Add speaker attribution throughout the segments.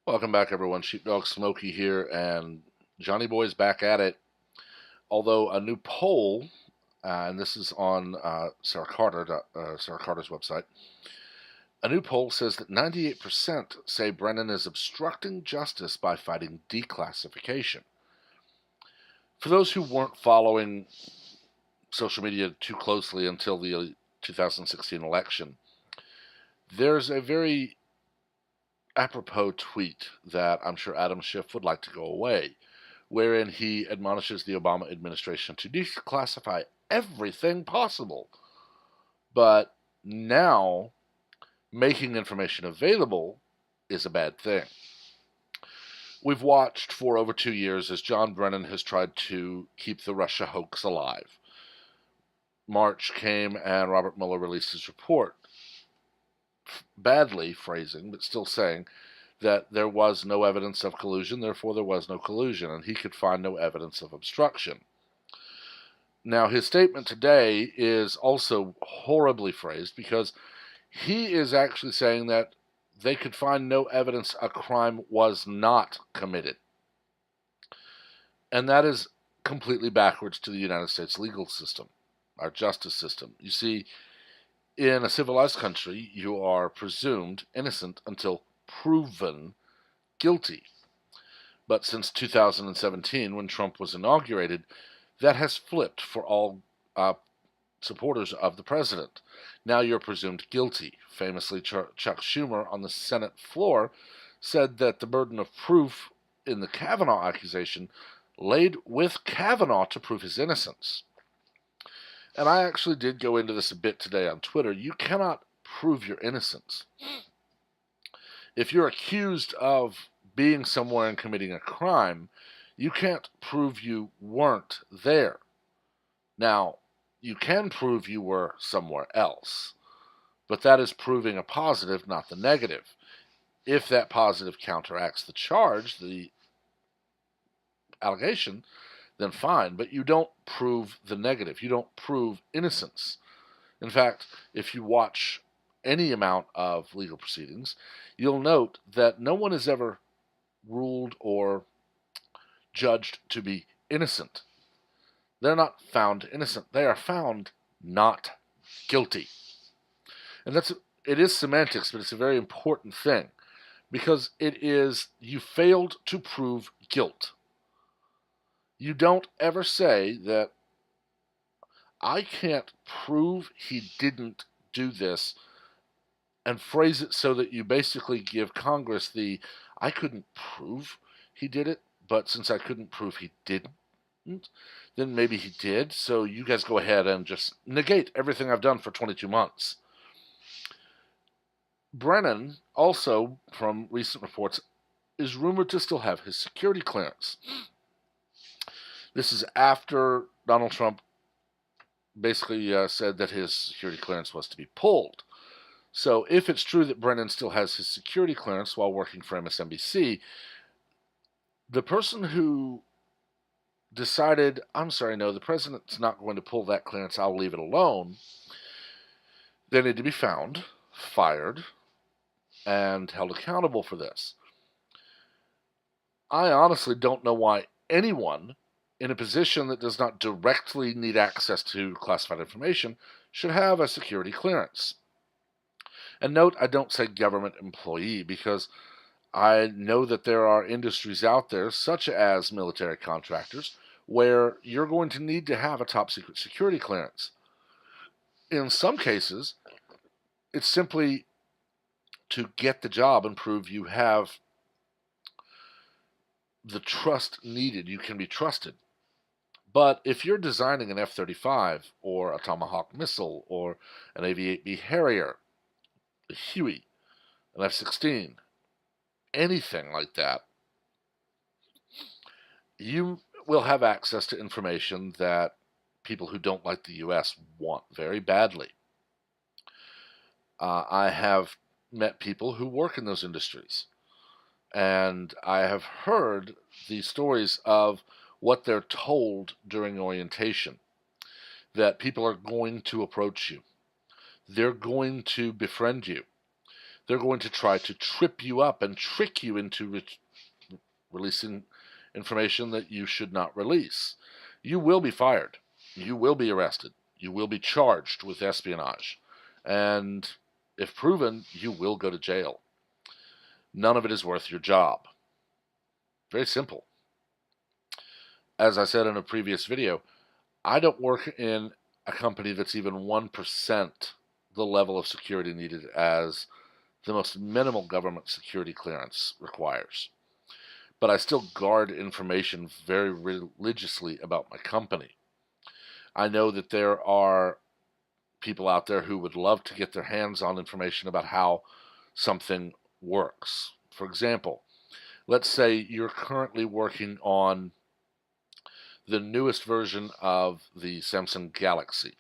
Speaker 1: Welcome back, everyone. Sheepdog Smokey here, and Johnny Boy's back at it. Although a new poll, and this is on Sarah Carter's website, a new poll says that 98% say Brennan is obstructing justice by fighting declassification. For those who weren't following social media too closely until the 2016 election, there's a very apropos tweet that I'm sure Adam Schiff would like to go away, wherein he admonishes the Obama administration to declassify everything possible. But now, making information available is a bad thing. We've watched for over 2 years as John Brennan has tried to keep the Russia hoax alive. March came and Robert Mueller released his report, badly phrasing, but still saying that there was no evidence of collusion, therefore there was no collusion, and he could find no evidence of obstruction. Now, his statement today is also horribly phrased because he is actually saying that they could find no evidence a crime was not committed. And that is completely backwards to the United States legal system, our justice system. You see, in a civilized country, you are presumed innocent until proven guilty. But since 2017, when Trump was inaugurated, that has flipped for all supporters of the president. Now you're presumed guilty. Famously, Chuck Schumer on the Senate floor said that the burden of proof in the Kavanaugh accusation laid with Kavanaugh to prove his innocence. And I actually did go into this a bit today on Twitter. You cannot prove your innocence. If you're accused of being somewhere and committing a crime, you can't prove you weren't there. Now, you can prove you were somewhere else, but that is proving a positive, not the negative. If that positive counteracts the charge, the allegation, then fine, but you don't prove the negative. You don't prove innocence. In fact, if you watch any amount of legal proceedings, you'll note that no one is ever ruled or judged to be innocent. They're not found innocent. They are found not guilty. And it is semantics, but it's a very important thing because it is you failed to prove guilt. You don't ever say that I can't prove he didn't do this and phrase it so that you basically give Congress the I couldn't prove he did it, but since I couldn't prove he didn't, then maybe he did, so you guys go ahead and just negate everything I've done for 22 months. Brennan, also, from recent reports, is rumored to still have his security clearance. This is after Donald Trump basically said that his security clearance was to be pulled. So if it's true that Brennan still has his security clearance while working for MSNBC, the person who decided, I'm sorry, no, the president's not going to pull that clearance, I'll leave it alone, they need to be found, fired, and held accountable for this. I honestly don't know why anyone in a position that does not directly need access to classified information should have a security clearance. And note, I don't say government employee because I know that there are industries out there, such as military contractors, where you're going to need to have a top secret security clearance. In some cases, it's simply to get the job and prove you have the trust needed. You can be trusted. But if you're designing an F-35 or a Tomahawk missile or an AV-8B Harrier, a Huey, an F-16, anything like that, you will have access to information that people who don't like the U.S. want very badly. I have met people who work in those industries, and I have heard the stories of what they're told during orientation, that people are going to approach you. They're going to befriend you. they're going to try to trip you up and trick you into releasing information that you should not release. You will be fired. You will be arrested. You will be charged with espionage. And if proven, you will go to jail. None of it is worth your job. Very simple. As I said in a previous video, I don't work in a company that's even 1% the level of security needed as the most minimal government security clearance requires. But I still guard information very religiously about my company. I know that there are people out there who would love to get their hands on information about how something works. For example, let's say you're currently working on the newest version of the Samsung Galaxy,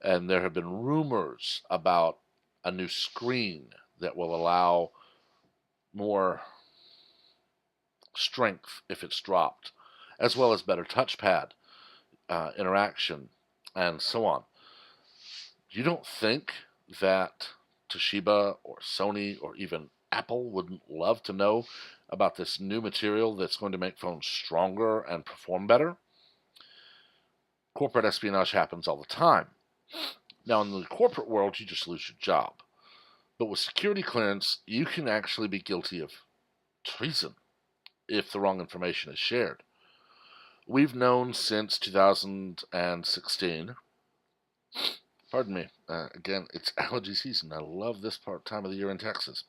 Speaker 1: and there have been rumors about a new screen that will allow more strength if it's dropped, as well as better touchpad interaction, and so on. You don't think that Toshiba or Sony or even Apple wouldn't love to know about this new material that's going to make phones stronger and perform better? Corporate espionage happens all the time. Now, in the corporate world, you just lose your job. But with security clearance, you can actually be guilty of treason if the wrong information is shared. We've known since 2016, pardon me, again, it's allergy season. I love this time of the year in Texas.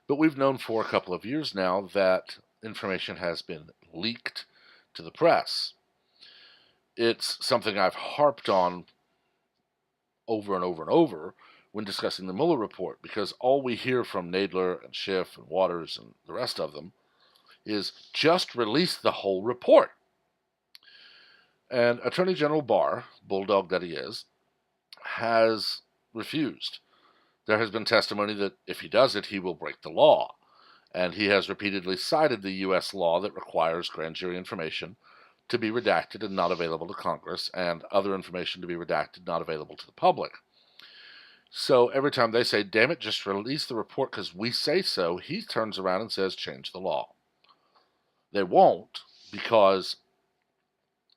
Speaker 1: But we've known for a couple of years now that information has been leaked to the press. It's something I've harped on over and over and over when discussing the Mueller report, because all we hear from Nadler and Schiff and Waters and the rest of them is just release the whole report. And Attorney General Barr, bulldog that he is, has refused. There has been testimony that if he does it, he will break the law. And he has repeatedly cited the U.S. law that requires grand jury information to be redacted and not available to Congress, and other information to be redacted, not available to the public. So every time they say, damn it, just release the report because we say so, he turns around and says, change the law. They won't, because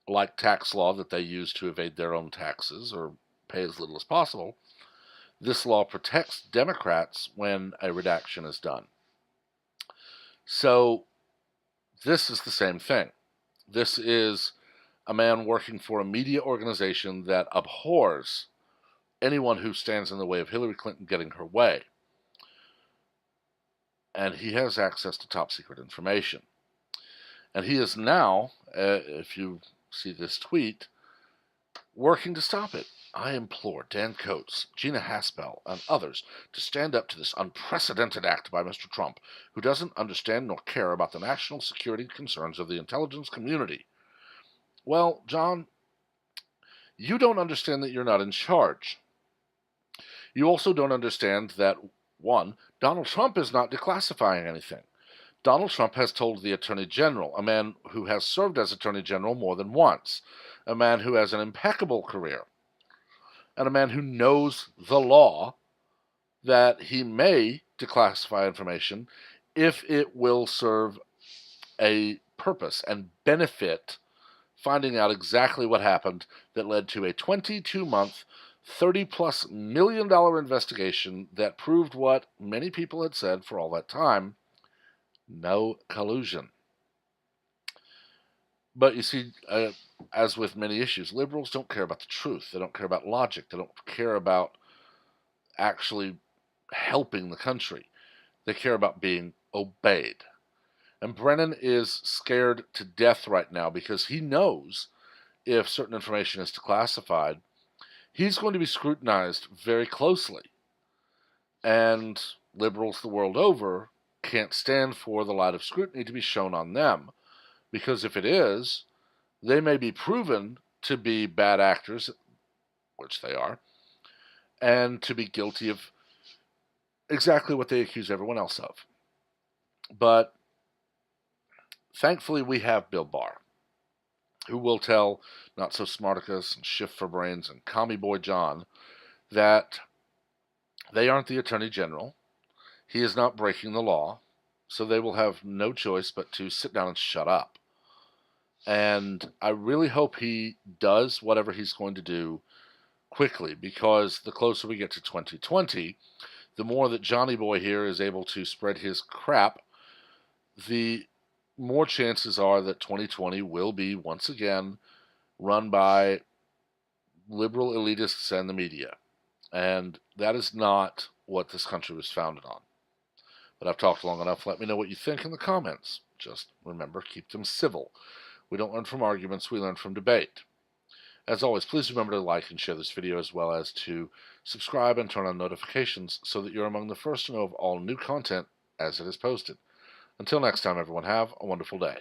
Speaker 1: like tax law that they use to evade their own taxes or pay as little as possible, this law protects Democrats when a redaction is done. So this is the same thing. This is a man working for a media organization that abhors anyone who stands in the way of Hillary Clinton getting her way. And he has access to top secret information. And he is now, if you see this tweet, working to stop it. I implore Dan Coates, Gina Haspel, and others to stand up to this unprecedented act by Mr. Trump, who doesn't understand nor care about the national security concerns of the intelligence community. Well, John, you don't understand that you're not in charge. You also don't understand that, one, Donald Trump is not declassifying anything. Donald Trump has told the Attorney General, a man who has served as Attorney General more than once, a man who has an impeccable career, and a man who knows the law, that he may declassify information if it will serve a purpose and benefit finding out exactly what happened that led to a 22-month, $30+ million investigation that proved what many people had said for all that time: no collusion. But you see, as with many issues, liberals don't care about the truth. They don't care about logic. They don't care about actually helping the country. They care about being obeyed. And Brennan is scared to death right now because he knows if certain information is declassified, he's going to be scrutinized very closely. And liberals the world over can't stand for the light of scrutiny to be shown on them, because if it is, they may be proven to be bad actors, which they are, and to be guilty of exactly what they accuse everyone else of. But thankfully we have Bill Barr, who will tell Not So Smarticus and Schiff for Brains and Commie Boy John that They aren't the Attorney General. He is not breaking the law, so they will have no choice but to sit down and shut up. And I really hope he does whatever he's going to do quickly, because the closer we get to 2020, the more that Johnny Boy here is able to spread his crap, the more chances are that 2020 will be once again run by liberal elitists and the media. And that is not what this country was founded on. But I've talked long enough. Let me know what you think in the comments. Just remember, keep them civil. We don't learn from arguments, we learn from debate. As always, please remember to like and share this video, as well as to subscribe and turn on notifications so that you're among the first to know of all new content as it is posted. Until next time, everyone, have a wonderful day.